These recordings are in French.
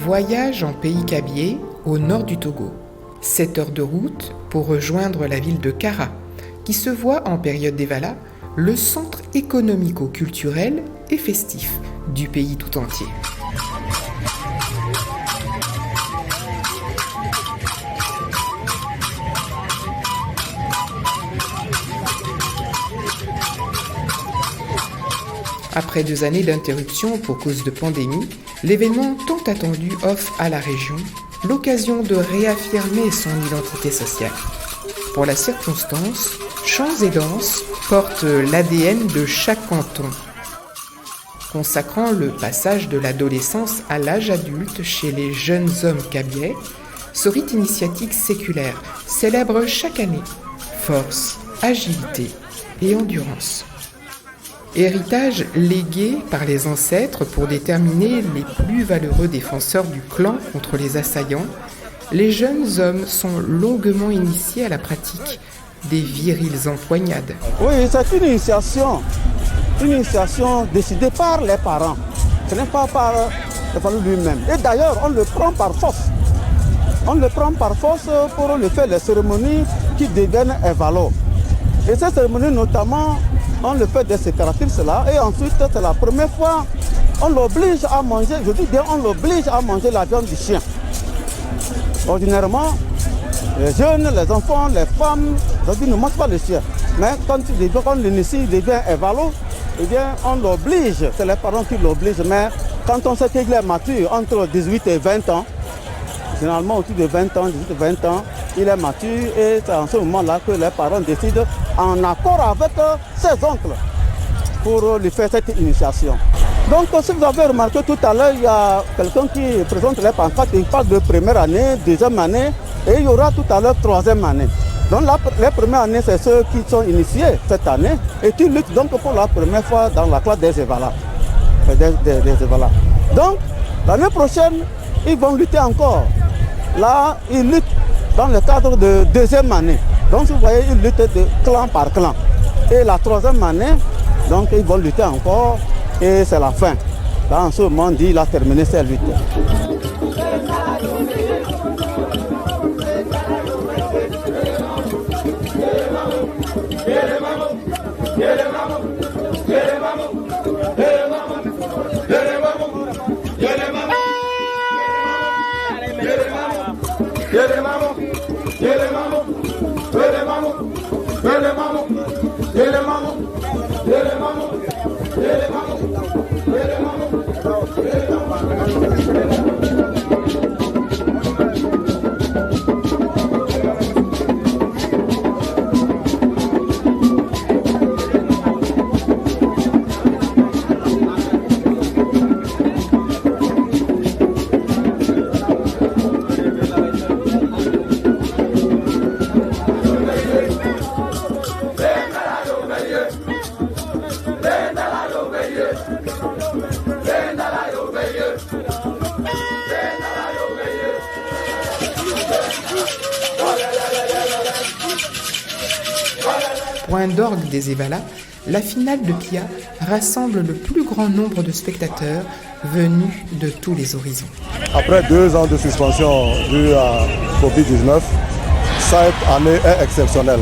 Voyage en pays Kabyé, au nord du Togo. 7 heures de route pour rejoindre la ville de Kara, qui se voit en période d'Evala le centre économico-culturel et festif du pays tout entier. Après 2 années d'interruption pour cause de pandémie, l'événement tant attendu offre à la région l'occasion de réaffirmer son identité sociale. Pour la circonstance, chants et danses portent l'ADN de chaque canton, consacrant le passage de l'adolescence à l'âge adulte chez les jeunes hommes kabyais. Ce rite initiatique séculaire célèbre chaque année force, agilité et endurance. Héritage légué par les ancêtres pour déterminer les plus valeureux défenseurs du clan contre les assaillants, les jeunes hommes sont longuement initiés à la pratique des viriles empoignades. Oui, c'est une initiation décidée par les parents. Ce n'est pas par le famille lui-même. Et d'ailleurs, on le prend par force. On le prend par force pour le faire les cérémonies qui deviennent évalo. Et ces cérémonies, notamment, on le fait des séparatistes là, et ensuite, c'est la première fois, on l'oblige à manger, je dis bien, on l'oblige à manger la viande du chien. Ordinairement, les jeunes, les enfants, les femmes, ne mangent pas le chien. Mais quand l'initie devient évalo, eh bien, on l'oblige, c'est les parents qui l'obligent. Mais quand on sait qu'il est mature, entre 18 et 20 ans, généralement autour de 20 ans, 18 et 20 ans, il est mature et c'est en ce moment-là que les parents décident, en accord avec ses oncles, pour lui faire cette initiation. Donc, si vous avez remarqué tout à l'heure, il y a quelqu'un qui présente les pancartes, il parle de première année, deuxième année, et il y aura tout à l'heure troisième année. Donc, les premières années, c'est ceux qui sont initiés cette année et qui luttent donc pour la première fois dans la classe des Evala. Donc, l'année prochaine, ils vont lutter encore. Là, ils luttent dans le cadre de deuxième année. Donc, vous voyez, ils luttent de clan par clan. Et la troisième année, donc, ils vont lutter encore et c'est la fin. Là, en ce moment, il a terminé ses luttes. Point d'orgue des Evala, la finale de Pia rassemble le plus grand nombre de spectateurs venus de tous les horizons. Après 2 ans de suspension due à Covid-19, cette année est exceptionnelle.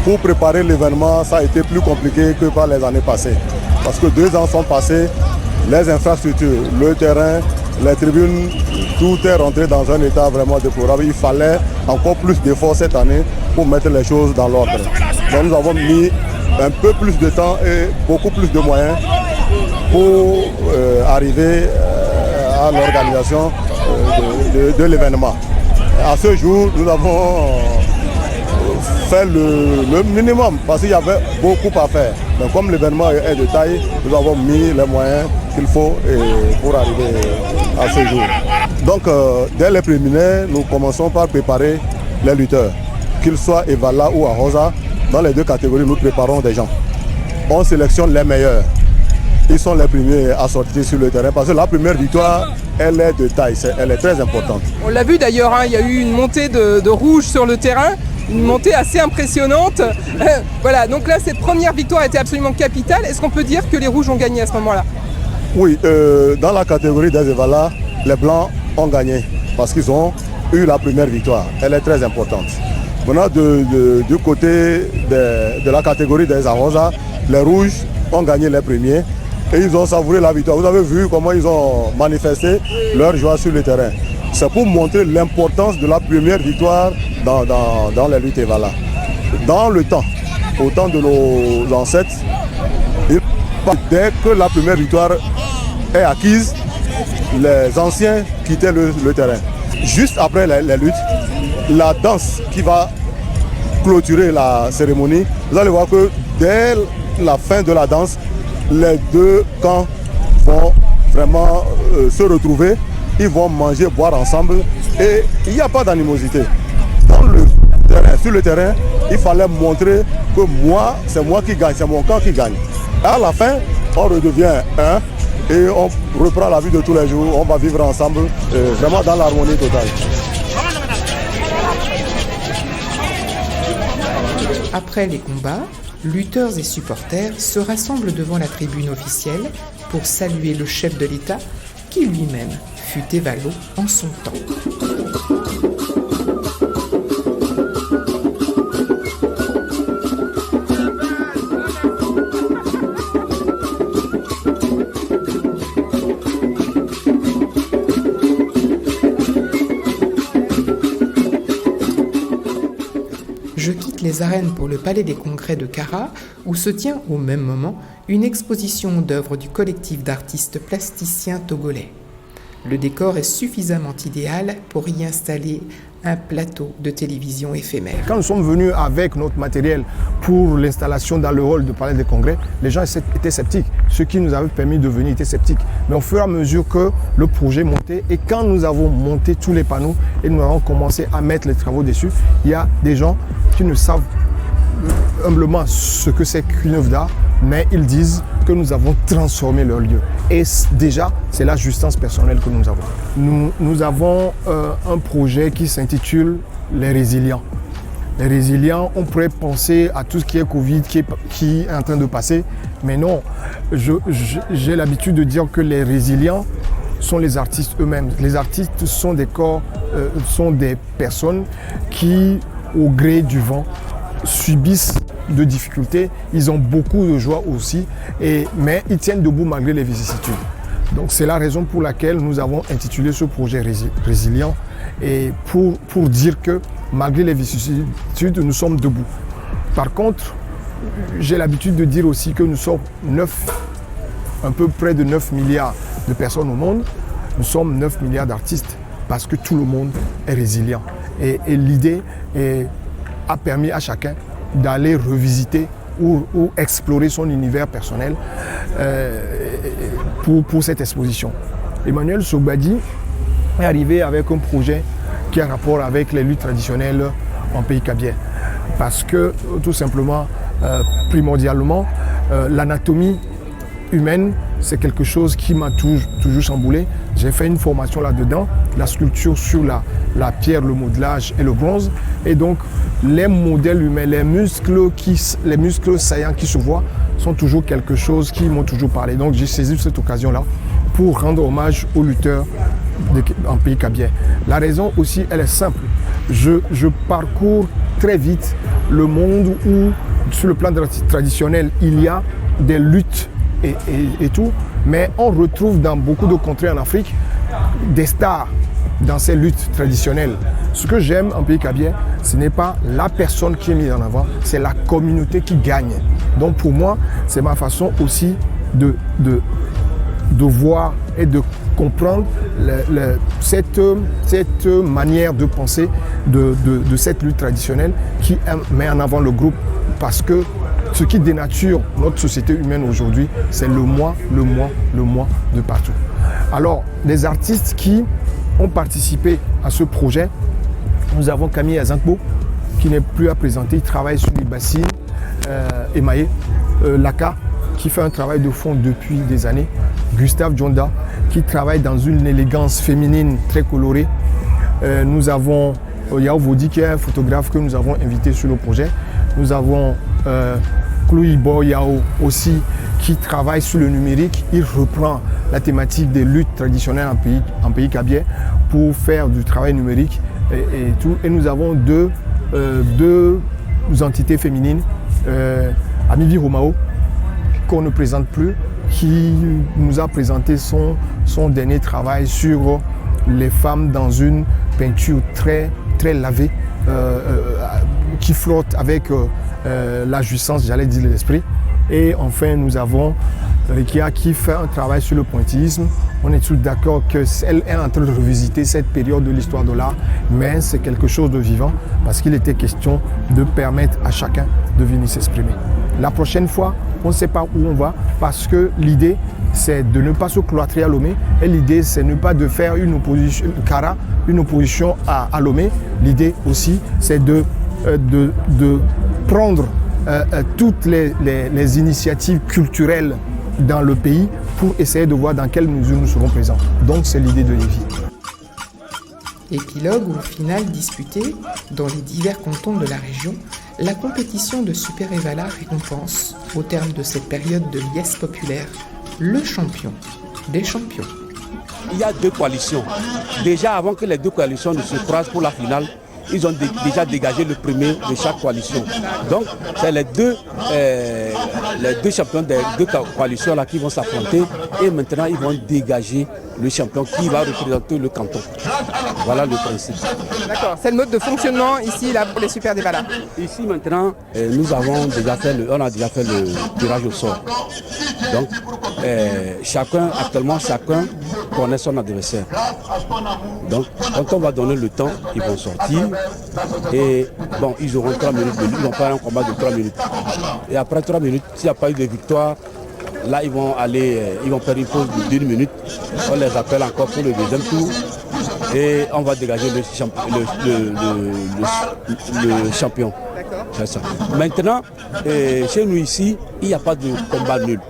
Pour préparer l'événement, ça a été plus compliqué que par les années passées. Parce que 2 ans sont passés, les infrastructures, le terrain, les tribunes, tout est rentré dans un état vraiment déplorable. Il fallait encore plus d'efforts cette année pour mettre les choses dans l'ordre. Donc nous avons mis un peu plus de temps et beaucoup plus de moyens pour arriver à l'organisation de l'événement. À ce jour, nous avons fait le minimum parce qu'il y avait beaucoup à faire. Mais comme l'événement est de taille, nous avons mis les moyens qu'il faut pour arriver à ce jour. Donc, dès les préliminaires, nous commençons par préparer les lutteurs. Qu'ils soient Evala ou Ahosa, dans les deux catégories, nous préparons des gens. On sélectionne les meilleurs. Ils sont les premiers à sortir sur le terrain parce que la première victoire, elle est de taille, elle est très importante. On l'a vu d'ailleurs, il y a eu une montée de rouge sur le terrain, une montée assez impressionnante. Voilà, donc là, cette première victoire était absolument capitale. Est-ce qu'on peut dire que les rouges ont gagné à ce moment-là? Oui, dans la catégorie des Evala, les blancs ont gagné parce qu'ils ont eu la première victoire. Elle est très importante. Maintenant, du côté de la catégorie des Ahosa, les rouges ont gagné les premiers. Et ils ont savouré la victoire. Vous avez vu comment ils ont manifesté leur joie sur le terrain. C'est pour montrer l'importance de la première victoire dans les luttes Evala. Dans le temps, au temps de nos ancêtres, dès que la première victoire est acquise, les anciens quittaient le terrain. Juste après les luttes, la danse qui va clôturer la cérémonie, vous allez voir que dès la fin de la danse, les deux camps vont vraiment se retrouver, ils vont manger, boire ensemble et il n'y a pas d'animosité. Sur le terrain, il fallait montrer que moi, c'est moi qui gagne, c'est mon camp qui gagne. Et à la fin, on redevient un et on reprend la vie de tous les jours, on va vivre ensemble, vraiment dans l'harmonie totale. Après les combats, lutteurs et supporters se rassemblent devant la tribune officielle pour saluer le chef de l'État qui lui-même fut évalo en son temps. Je quitte les arènes pour le palais des congrès de Kara, où se tient au même moment une exposition d'œuvres du collectif d'artistes plasticiens togolais. Le décor est suffisamment idéal pour y installer un plateau de télévision éphémère. Quand nous sommes venus avec notre matériel pour l'installation dans le hall du palais des congrès, les gens étaient sceptiques. Ce qui nous avait permis de venir était sceptiques. Mais au fur et à mesure que le projet montait et quand nous avons monté tous les panneaux et nous avons commencé à mettre les travaux dessus, il y a des gens qui ne savent humblement ce que c'est qu'une œuvre d'art, mais ils disent que nous avons transformé leur lieu. Et déjà, c'est la justesse personnelle que nous avons. Nous avons un projet qui s'intitule « Les Résilients ». Les Résilients, on pourrait penser à tout ce qui est Covid, qui est en train de passer, mais non, j'ai l'habitude de dire que les Résilients sont les artistes eux-mêmes. Les artistes sont des corps, sont des personnes qui, au gré du vent, subissent de difficultés, ils ont beaucoup de joie aussi, mais ils tiennent debout malgré les vicissitudes. Donc c'est la raison pour laquelle nous avons intitulé ce projet Résilient, et pour dire que malgré les vicissitudes, nous sommes debout. Par contre, j'ai l'habitude de dire aussi que nous sommes un peu près de 9 milliards de personnes au monde, nous sommes 9 milliards d'artistes parce que tout le monde est résilient. Et l'idée a permis à chacun d'aller revisiter ou explorer son univers personnel pour cette exposition. Emmanuel Sogbadi est arrivé avec un projet qui a rapport avec les luttes traditionnelles en pays kabien. Parce que, tout simplement, primordialement, l'anatomie humaine, c'est quelque chose qui m'a toujours chamboulé. J'ai fait une formation là-dedans, la sculpture sur la pierre, le modelage et le bronze. Et donc, les modèles humains, les muscles saillants qui se voient sont toujours quelque chose qui m'ont toujours parlé. Donc, j'ai saisi cette occasion-là pour rendre hommage aux lutteurs en pays kabien. La raison aussi, elle est simple. Je parcours très vite le monde où, sur le plan traditionnel, il y a des luttes et tout, mais on retrouve dans beaucoup de contrées en Afrique des stars dans ces luttes traditionnelles. Ce que j'aime en pays kabien, ce n'est pas la personne qui est mise en avant, c'est la communauté qui gagne. Donc pour moi, c'est ma façon aussi de voir et de comprendre cette manière de penser de cette lutte traditionnelle qui met en avant le groupe, parce que ce qui dénature notre société humaine aujourd'hui, c'est le moi de partout. Alors, les artistes qui ont participé à ce projet, nous avons Camille Azankbo, qui n'est plus à présenter, il travaille sur les bassines émaillées. Laka, qui fait un travail de fond depuis des années. Gustave Djonda, qui travaille dans une élégance féminine très colorée. Nous avons Yao Vodi, qui est un photographe que nous avons invité sur le projet. Nous avons Kluibo Yao aussi, qui travaille sur le numérique. Il reprend la thématique des luttes traditionnelles en pays kabye pour faire du travail numérique et tout. Et nous avons deux entités féminines, Amivi Romao, qu'on ne présente plus, qui nous a présenté son dernier travail sur les femmes dans une peinture très, très lavée, qui flotte avec la jouissance, j'allais dire, de l'esprit. Et enfin, nous avons Rikia qui fait un travail sur le pointillisme. On est tous d'accord qu'elle est en train de revisiter cette période de l'histoire de l'art, mais c'est quelque chose de vivant parce qu'il était question de permettre à chacun de venir s'exprimer. La prochaine fois, on ne sait pas où on va parce que l'idée, c'est de ne pas se cloîtrer à Lomé et l'idée, c'est ne pas de faire une opposition à Lomé. L'idée aussi, c'est de prendre toutes les initiatives culturelles dans le pays pour essayer de voir dans quelle mesure nous serons présents. Donc c'est l'idée de Lévi. Épilogue ou finale disputée dans les divers cantons de la région, la compétition de Super Evala récompense, au terme de cette période de liesse populaire, le champion des champions. Il y a deux coalitions. Déjà avant que les deux coalitions ne se croisent pour la finale, ils ont déjà dégagé le premier de chaque coalition. Donc, c'est les deux champions des deux coalitions là qui vont s'affronter et maintenant ils vont dégager le champion qui va représenter le canton. Voilà le principe. D'accord, c'est le mode de fonctionnement ici là, pour les Super Evala. Ici maintenant, on a déjà fait le tirage au sort. Donc, chacun connaît son adversaire. Donc, quand on va donner le temps, ils vont sortir. Et bon, ils auront 3 minutes, ils vont faire un combat de 3 minutes. Et après 3 minutes, s'il n'y a pas eu de victoire, là ils vont faire une pause d'1 minute. On les appelle encore pour le deuxième tour. Et on va dégager le champion. C'est ça. Maintenant, chez nous ici, il n'y a pas de combat nul.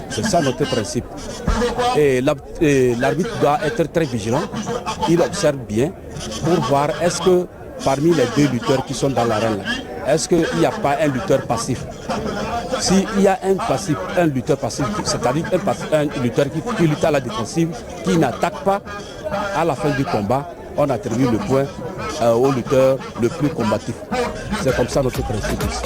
C'est ça notre principe. Et l'arbitre doit être très vigilant. Il observe bien pour voir est-ce que parmi les deux lutteurs qui sont dans l'arène, est-ce qu'il n'y a pas un lutteur passif? S'il y a un lutteur passif, c'est-à-dire un lutteur qui lutte à la défensive, qui n'attaque pas, à la fin du combat, on attribue le point au lutteur le plus combatif. C'est comme ça notre principe ici.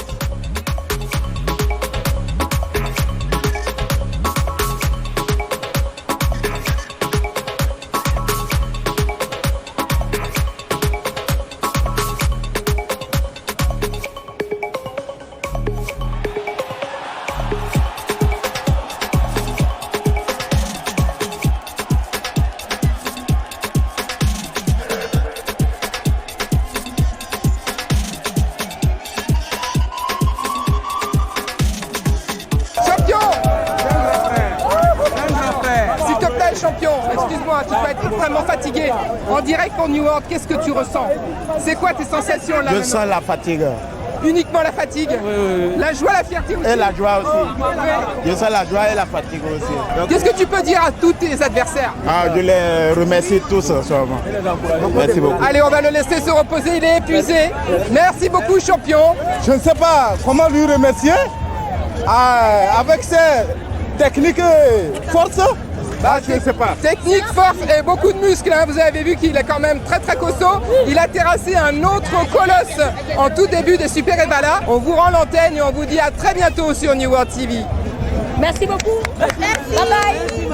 Champion, excuse-moi, tu dois être extrêmement fatigué. En direct pour New World, qu'est-ce que tu ressens? C'est quoi tes sensations là? Je sens la fatigue. Uniquement la fatigue? Oui. La joie, la fierté aussi? Et la joie aussi. Je sens la joie et la fatigue aussi. Qu'est-ce que tu peux dire à tous tes adversaires? Je les remercie tous sûrement. Merci beaucoup. Allez, on va le laisser se reposer, il est épuisé. Merci beaucoup, champion. Je ne sais pas comment lui remercier. Avec ses techniques fortes. Je ne sais pas. Technique, force et beaucoup de muscles. Hein. Vous avez vu qu'il est quand même très très costaud. Il a terrassé un autre colosse en tout début de Super Evala. On vous rend l'antenne et on vous dit à très bientôt sur New World TV. Merci beaucoup. Merci. Bye bye.